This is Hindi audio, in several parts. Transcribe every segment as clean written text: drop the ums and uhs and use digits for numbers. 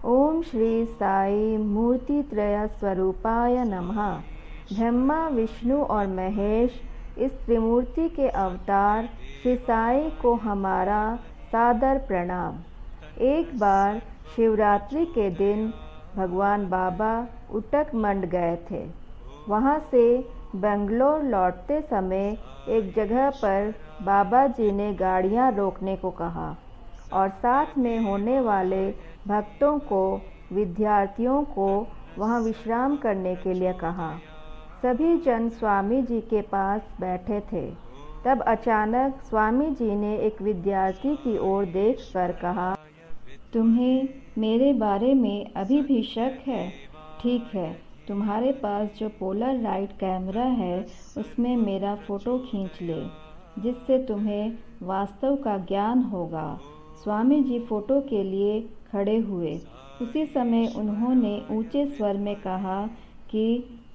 ओम श्री साई मूर्तित्रय स्वरूपाय नमः। ब्रह्मा, विष्णु और महेश इस त्रिमूर्ति के अवतार श्री साई को हमारा सादर प्रणाम। एक बार शिवरात्रि के दिन भगवान बाबा उटकमंड गए थे। वहाँ से बेंगलोर लौटते समय एक जगह पर बाबा जी ने गाड़ियाँ रोकने को कहा और साथ में होने वाले भक्तों को, विद्यार्थियों को वहाँ विश्राम करने के लिए कहा। सभी जन स्वामी जी के पास बैठे थे। तब अचानक स्वामी जी ने एक विद्यार्थी की ओर देखकर कहा, तुम्हें मेरे बारे में अभी भी शक है? ठीक है, तुम्हारे पास जो पोलराइड कैमरा है उसमें मेरा फ़ोटो खींच ले, जिससे तुम्हें वास्तव का ज्ञान होगा। स्वामी जी फ़ोटो के लिए खड़े हुए। उसी समय उन्होंने ऊंचे स्वर में कहा कि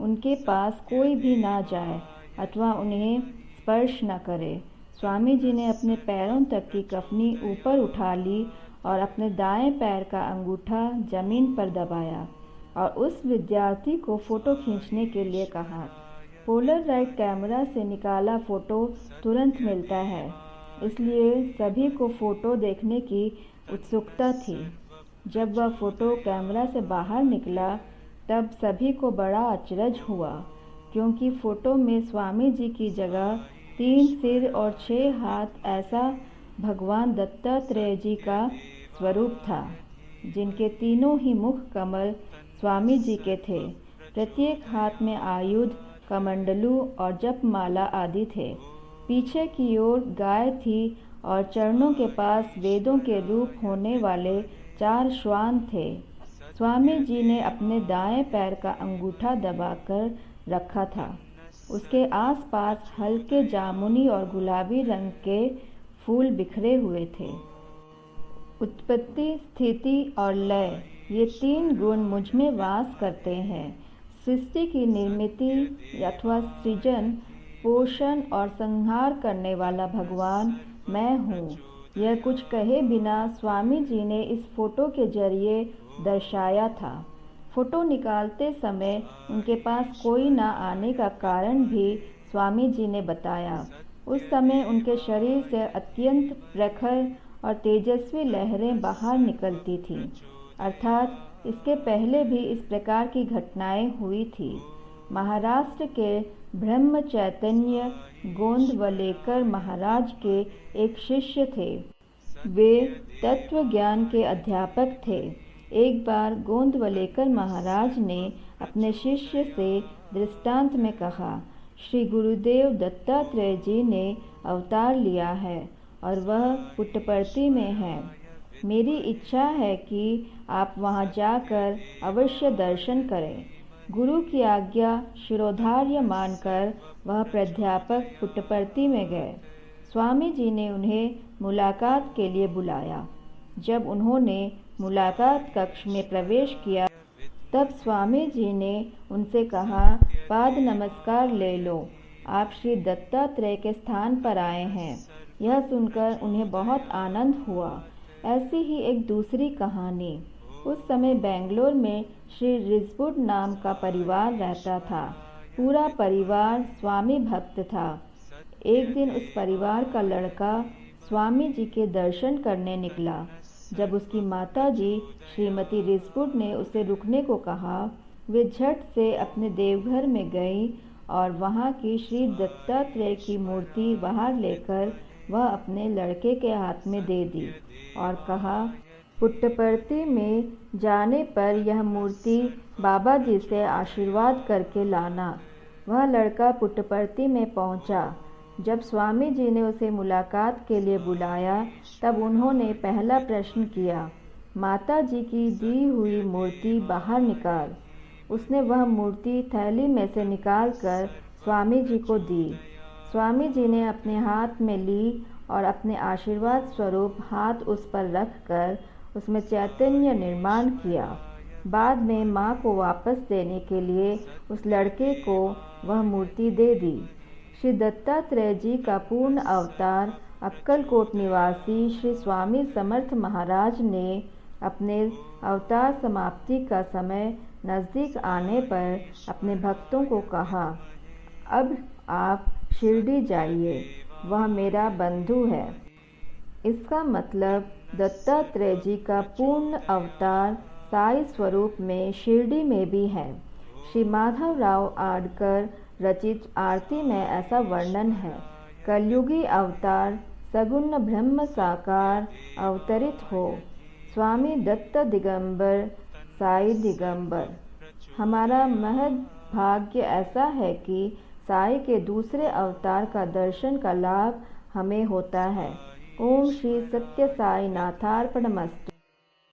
उनके पास कोई भी ना जाए अथवा उन्हें स्पर्श न करे। स्वामी जी ने अपने पैरों तक की कफनी ऊपर उठा ली और अपने दाएं पैर का अंगूठा जमीन पर दबाया और उस विद्यार्थी को फ़ोटो खींचने के लिए कहा। पोलराइड कैमरा से निकाला फ़ोटो तुरंत मिलता है, इसलिए सभी को फ़ोटो देखने की उत्सुकता थी। जब वह फ़ोटो कैमरा से बाहर निकला तब सभी को बड़ा अचरज हुआ, क्योंकि फ़ोटो में स्वामी जी की जगह 3 सिर और 6 हाथ ऐसा भगवान दत्तात्रेय जी का स्वरूप था, जिनके तीनों ही मुख कमल स्वामी जी के थे। प्रत्येक हाथ में आयुध, कमंडलू और जपमाला आदि थे। पीछे की ओर गाय थी और चरणों के पास वेदों के रूप होने वाले 4 श्वान थे। स्वामी जी ने अपने दाएं पैर का अंगूठा दबाकर रखा था। उसके आसपास हल्के जामुनी और गुलाबी रंग के फूल बिखरे हुए थे। उत्पत्ति, स्थिति और लय, ये 3 गुण मुझ में वास करते हैं। सृष्टि की निर्मिति अथवा सृजन, पोषण और संहार करने वाला भगवान मैं हूँ। यह कुछ कहे बिना स्वामी जी ने इस फ़ोटो के जरिए दर्शाया था। फ़ोटो निकालते समय उनके पास कोई ना आने का कारण भी स्वामी जी ने बताया। उस समय उनके शरीर से अत्यंत प्रखर और तेजस्वी लहरें बाहर निकलती थीं, अर्थात इसके पहले भी इस प्रकार की घटनाएं हुई थी। महाराष्ट्र के ब्रह्म चैतन्य गोंदवलेकर महाराज के एक शिष्य थे। वे तत्व ज्ञान के अध्यापक थे। एक बार गोंदवलेकर महाराज ने अपने शिष्य से दृष्टांत में कहा, श्री गुरुदेव दत्तात्रेय जी ने अवतार लिया है और वह पुट्टपर्ती में है। मेरी इच्छा है कि आप वहां जाकर अवश्य दर्शन करें। गुरु की आज्ञा शिरोधार्य मानकर वह प्राध्यापक पुट्टपर्ती में गए। स्वामी जी ने उन्हें मुलाकात के लिए बुलाया। जब उन्होंने मुलाकात कक्ष में प्रवेश किया तब स्वामी जी ने उनसे कहा, पाद नमस्कार ले लो, आप श्री दत्तात्रेय के स्थान पर आए हैं। यह सुनकर उन्हें बहुत आनंद हुआ। ऐसी ही एक दूसरी कहानी। उस समय बेंगलोर में श्री रिजवुड नाम का परिवार रहता था। पूरा परिवार स्वामी भक्त था। एक दिन उस परिवार का लड़का स्वामी जी के दर्शन करने निकला। जब उसकी माता जी श्रीमती रिजवुड ने उसे रुकने को कहा, वे झट से अपने देवघर में गई और वहाँ की श्री दत्तात्रेय की मूर्ति बाहर लेकर वह अपने लड़के के हाथ में दे दी और कहा, पुट्टपर्ती में जाने पर यह मूर्ति बाबा जी से आशीर्वाद करके लाना। वह लड़का पुट्टपर्ती में पहुंचा। जब स्वामी जी ने उसे मुलाकात के लिए बुलाया तब उन्होंने पहला प्रश्न किया, माता जी की दी हुई मूर्ति बाहर निकाल। उसने वह मूर्ति थैली में से निकालकर स्वामी जी को दी। स्वामी जी ने अपने हाथ में ली और अपने आशीर्वाद स्वरूप हाथ उस पर रखकर उसमें चैतन्य निर्माण किया। बाद में माँ को वापस देने के लिए उस लड़के को वह मूर्ति दे दी। श्री दत्तात्रेय जी का पूर्ण अवतार अक्कलकोट निवासी श्री स्वामी समर्थ महाराज ने अपने अवतार समाप्ति का समय नज़दीक आने पर अपने भक्तों को कहा, अब आप शिरडी जाइए, वह मेरा बंधु है। इसका मतलब दत्तात्रेय जी का पूर्ण अवतार साई स्वरूप में शिरडी में भी है। श्री माधवराव आडकर रचित आरती में ऐसा वर्णन है। कलयुगी अवतार सगुण ब्रह्म साकार अवतरित हो, स्वामी दत्त दिगंबर साई दिगंबर। हमारा महद भाग्य ऐसा है कि साई के दूसरे अवतार का दर्शन का लाभ हमें होता है। ओम श्री सत्य साई नाथार्पणमस्तु।